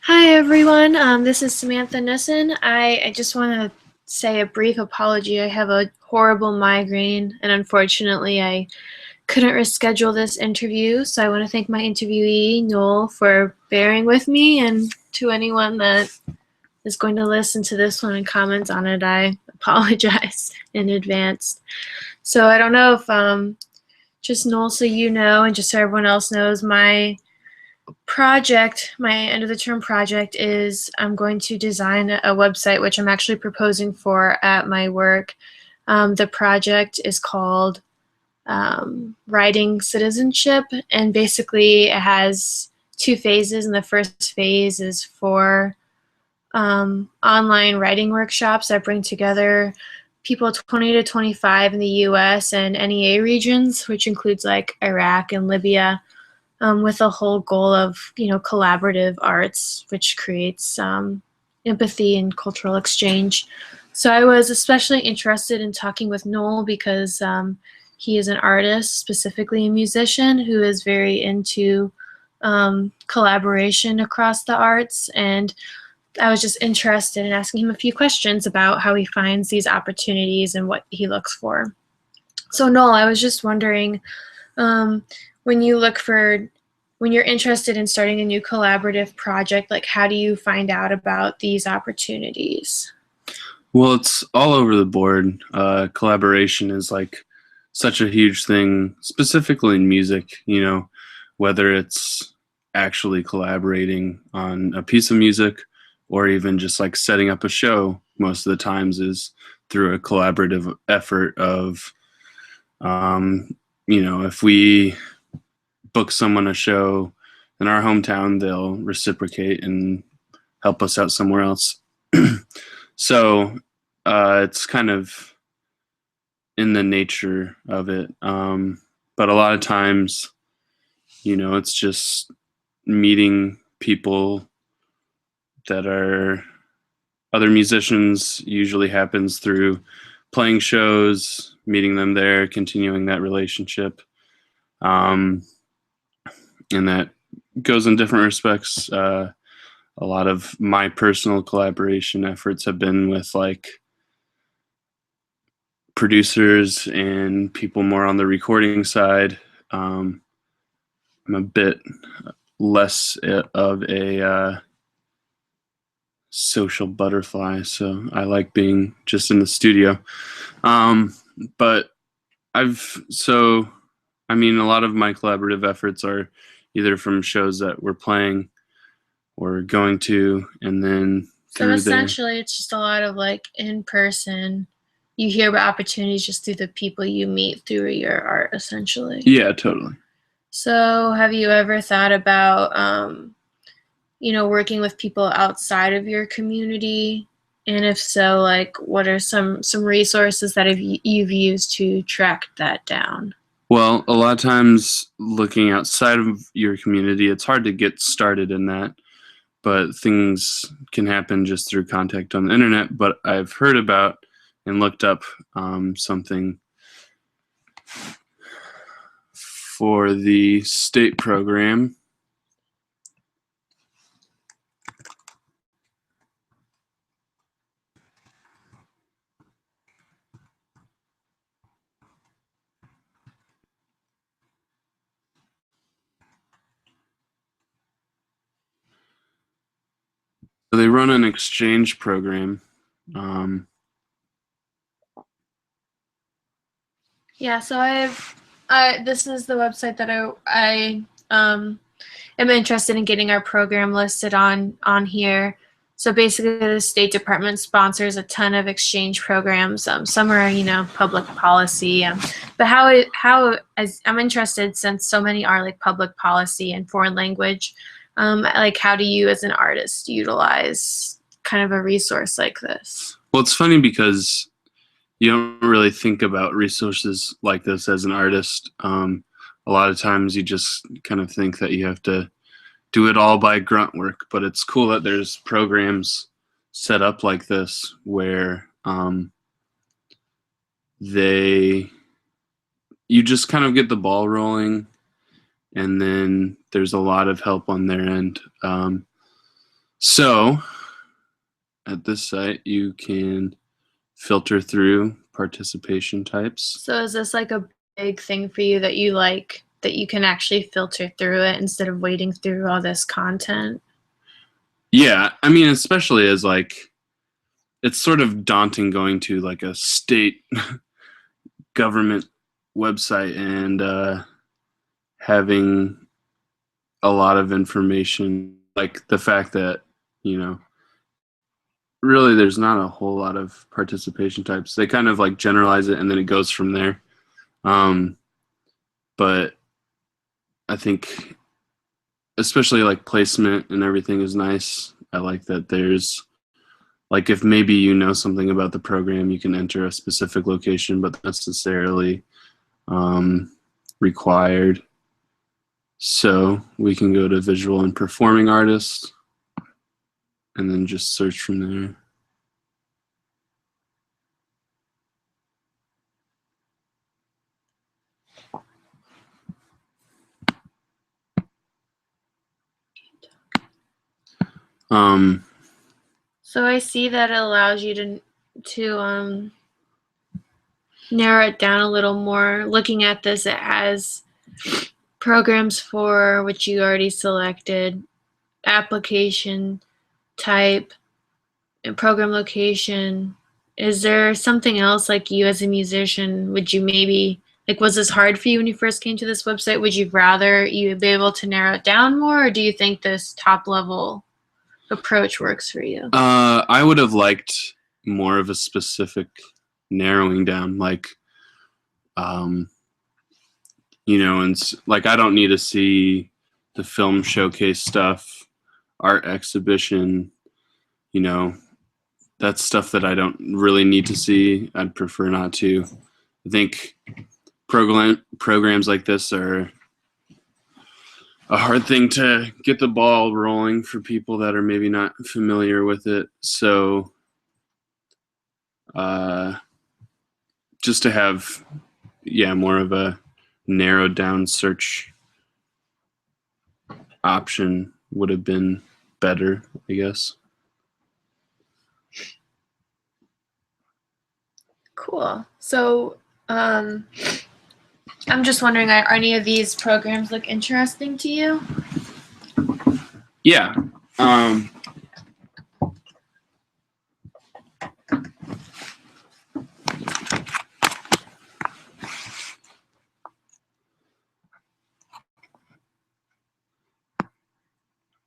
Hi everyone, this is Samantha Nissen. I just want to say a brief apology. I have a horrible migraine, and unfortunately, I couldn't reschedule this interview. So I want to thank my interviewee, Noel, for bearing with me, and to anyone that is going to listen to this one and comment on it, I apologize in advance. So I don't know if just Noel, so you know, and just so everyone else knows, my end of the term project is I'm going to design a website, which I'm actually proposing for at my work. The project is called Writing Citizenship, and basically it has two phases. And the first phase is for online writing workshops that bring together people 20 to 25 in the US and NEA regions, which includes like Iraq and Libya, with the whole goal of, collaborative arts, which creates empathy and cultural exchange. So I was especially interested in talking with Noel because he is an artist, specifically a musician, who is very into collaboration across the arts. And I was just interested in asking him a few questions about how he finds these opportunities and what he looks for. So Noel, I was just wondering, um, when you look for when you're interested in starting a new collaborative project, like how do you find out about these opportunities? Well, it's all over the board. Collaboration is like such a huge thing, specifically in music, whether it's actually collaborating on a piece of music or even just like setting up a show, most of the times is through a collaborative effort of, if we book someone a show in our hometown, they'll reciprocate and help us out somewhere else. So it's kind of in the nature of it. But a lot of times, it's just meeting people that are other musicians. Usually happens through playing shows, meeting them there, continuing that relationship. And that goes in different respects. A lot of my personal collaboration efforts have been with like producers and people more on the recording side. I'm a bit less of a social butterfly, so I like being just in the studio. But a lot of my collaborative efforts are either from shows that we're playing or going to, and then So essentially, it's just a lot of like in person. You hear about opportunities just through the people you meet through your art, essentially. Yeah, totally. So have you ever thought about, working with people outside of your community? And if so, like, what are some resources that you've used to track that down? Well, a lot of times looking outside of your community, it's hard to get started in that, but things can happen just through contact on the internet. But I've heard about and looked up something for the state program. So they run an exchange program. Yeah, so this is the website that I am interested in getting our program listed on here. So basically, the State Department sponsors a ton of exchange programs. Some are, public policy. But as I'm interested, since so many are like public policy and foreign language, like how do you, as an artist, utilize kind of a resource like this? Well, it's funny because you don't really think about resources like this as an artist. A lot of times you just kind of think that you have to do it all by grunt work, but it's cool that there's programs set up like this where you just kind of get the ball rolling, and then there's a lot of help on their end. So at this site, you can filter through participation types. So is this like a big thing for you that you like, that you can actually filter through it instead of wading through all this content? Yeah, I mean, especially as like, it's sort of daunting going to like a state government website and having a lot of information, like the fact that, you know, really there's not a whole lot of participation types. They kind of like generalize it and then it goes from there. Um, but I think especially like placement and everything is nice. I like that there's like if maybe you know something about the program, you can enter a specific location, but not necessarily required. So we can go to visual and performing artists and then just search from there. So I see that it allows you to narrow it down a little more. Looking at this, it has programs for which you already selected, application type, and program location. Is there something else, like you as a musician, would you maybe, like, was this hard for you when you first came to this website? Would you rather you be able to narrow it down more, or do you think this top level approach works for you? I would have liked more of a specific narrowing down, like, you know, and like I don't need to see the film showcase stuff, art exhibition, you know, that's stuff that I don't really need to see. I'd prefer not to. I think programs like this are a hard thing to get the ball rolling for people that are maybe not familiar with it. So just to have, yeah, more of a narrowed down search option would have been better, I guess. Cool. So, I'm just wondering, are any of these programs look interesting to you? Yeah.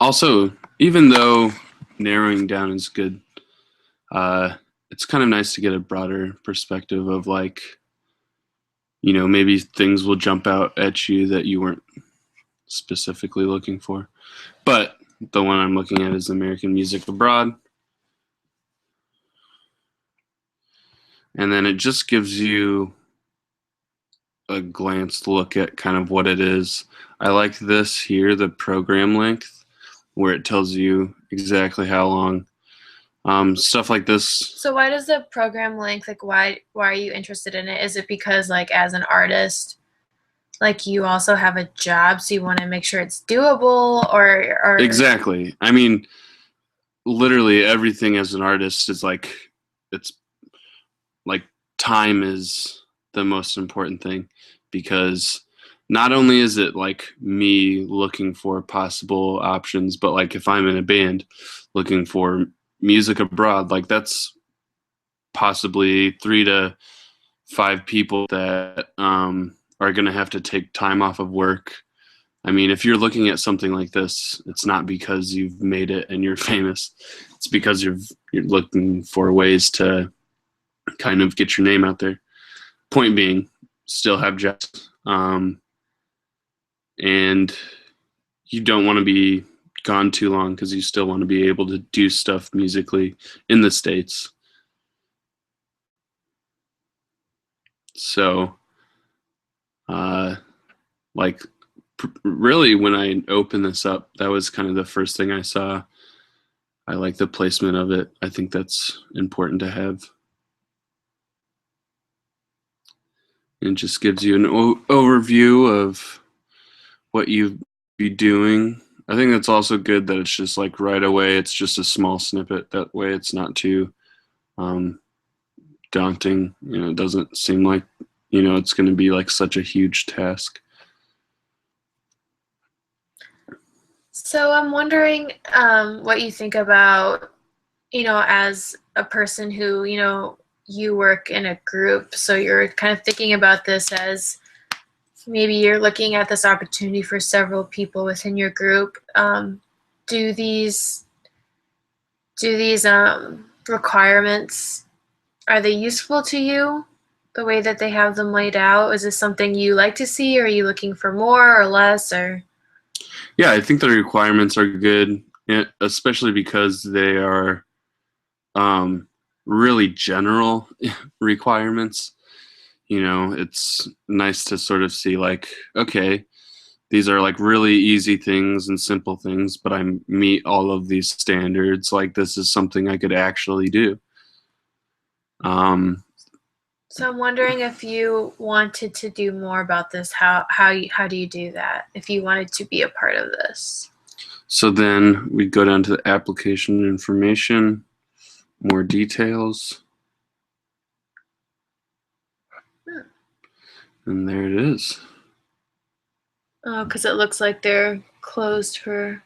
Also, even though narrowing down is good, it's kind of nice to get a broader perspective of like, you know, maybe things will jump out at you that you weren't specifically looking for. But the one I'm looking at is American Music Abroad. And then it just gives you a glanced look at kind of what it is. I like this here, the program length, where it tells you exactly how long. Stuff like this. So why does the program length, like, why are you interested in it? Is it because, like, as an artist, like, you also have a job, so you want to make sure it's doable, or Exactly. I mean, literally everything as an artist is like, it's like time is the most important thing, because not only is it like me looking for possible options, but like if I'm in a band looking for music abroad, like that's possibly 3 to 5 people that are going to have to take time off of work. I mean, if you're looking at something like this, it's not because you've made it and you're famous. It's because you're looking for ways to kind of get your name out there. Point being, still have jobs, and you don't want to be gone too long because you still want to be able to do stuff musically in the States. So, like, really, when I opened this up, that was kind of the first thing I saw. I like the placement of it. I think that's important to have. It just gives you an overview of what you'd be doing. I think it's also good that it's just like right away. It's just a small snippet. That way, it's not too um, daunting. It doesn't seem like it's going to be like such a huge task. So I'm wondering what you think about, as a person who, you work in a group, so you're kind of thinking about this as maybe you're looking at this opportunity for several people within your group. Do these requirements, are they useful to you the way that they have them laid out? Is this something you like to see, or are you looking for more or less, or? Yeah, I think the requirements are good, especially because they are really general requirements. It's nice to sort of see like, okay, these are like really easy things and simple things, but I meet all of these standards. Like this is something I could actually do. Um, So I'm wondering if you wanted to do more about this, how do you do that if you wanted to be a part of this? so then we go down to the application information, more details, Hmm. and there it is. Oh, because it looks like they're closed for.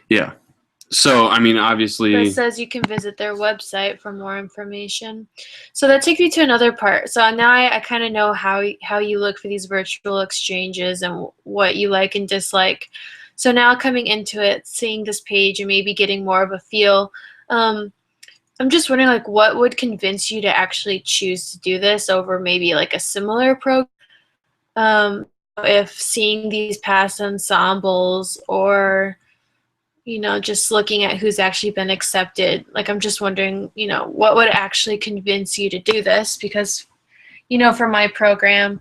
Yeah. So, I mean, That obviously, says you can visit their website for more information. So that takes me to another part. So now I kind of know how you look for these virtual exchanges and what you like and dislike. So now coming into it, seeing this page and maybe getting more of a feel, um, I'm just wondering, like, what would convince you to actually choose to do this over maybe like a similar program? If seeing these past ensembles or just looking at who's actually been accepted. Like, I'm just wondering, what would actually convince you to do this? Because, for my program,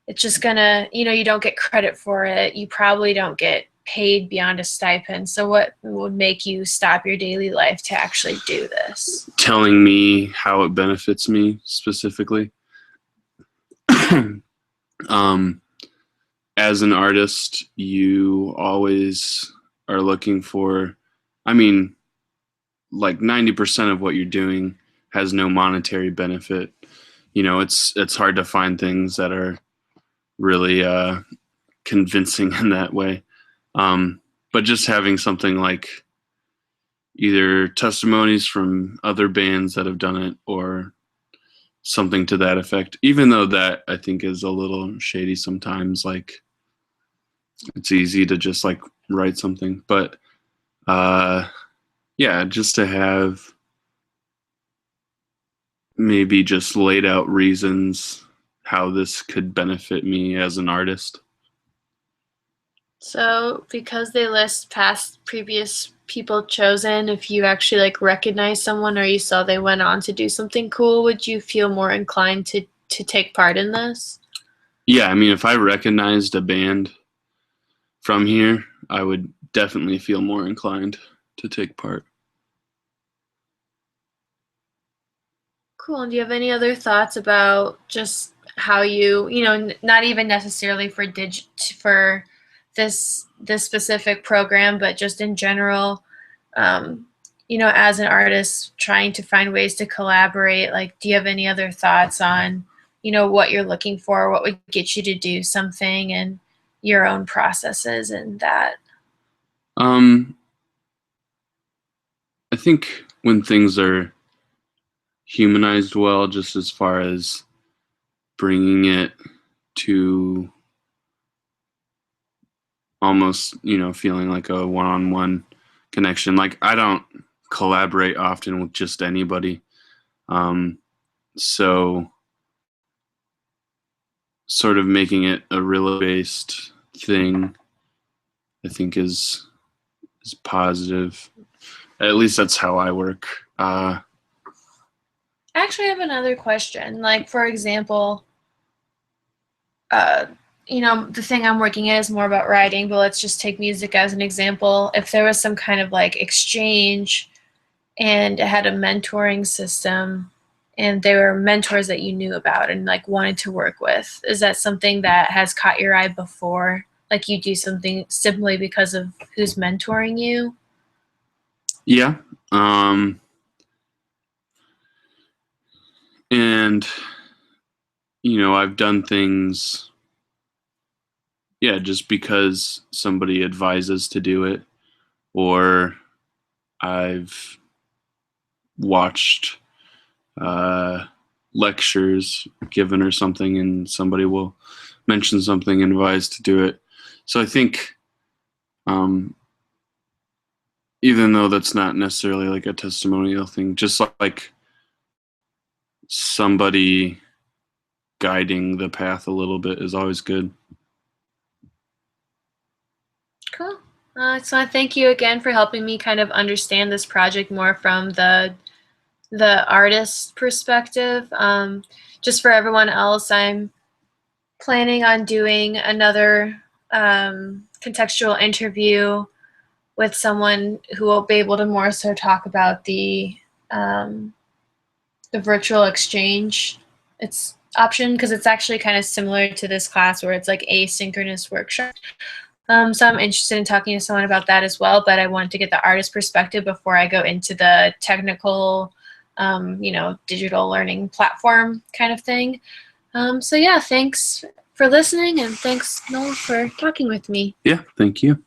it's just gonna, you don't get credit for it. You probably don't get paid beyond a stipend. So what would make you stop your daily life to actually do this? telling me how it benefits me specifically. um, as an artist, you always are looking for, I mean, like 90% of what you're doing has no monetary benefit. It's hard to find things that are really convincing in that way. But just having something like either testimonies from other bands that have done it or something to that effect, even though that I think is a little shady sometimes, like it's easy to just like write something, but uh yeah, just to have maybe just laid out reasons how this could benefit me as an artist. So because they list past previous people chosen, if you actually like recognize someone or you saw they went on to do something cool, would you feel more inclined to take part in this? Yeah, I mean, if I recognized a band from here, I would definitely feel more inclined to take part. Cool. And do you have any other thoughts about just how you, not even necessarily for this specific program, but just in general, um, as an artist trying to find ways to collaborate, like, do you have any other thoughts on, what you're looking for, what would get you to do something and your own processes and that? Um, I think when things are humanized well, just as far as bringing it to almost, feeling like a one-on-one connection. Like I don't collaborate often with just anybody. So sort of making it a real based thing, I think is positive. At least that's how I work. I actually have another question. Like, for example, uh, the thing I'm working at is more about writing, but let's just take music as an example. If there was some kind of like exchange and it had a mentoring system and there were mentors that you knew about and like wanted to work with, is that something that has caught your eye before? like you do something simply because of who's mentoring you? Yeah. And, I've done things, yeah, just because somebody advises to do it, or I've watched lectures given or something, and somebody will mention something and advise to do it. So I think, even though that's not necessarily like a testimonial thing, just like somebody guiding the path a little bit is always good. Cool. So I thank you again for helping me kind of understand this project more from the artist perspective. Just for everyone else, I'm planning on doing another contextual interview with someone who will be able to more so talk about the virtual exchange it's option, because it's actually kind of similar to this class where it's like asynchronous workshop. So I'm interested in talking to someone about that as well, but I wanted to get the artist perspective before I go into the technical, digital learning platform kind of thing. So yeah, thanks for listening, and thanks, Noel, for talking with me. Yeah, thank you.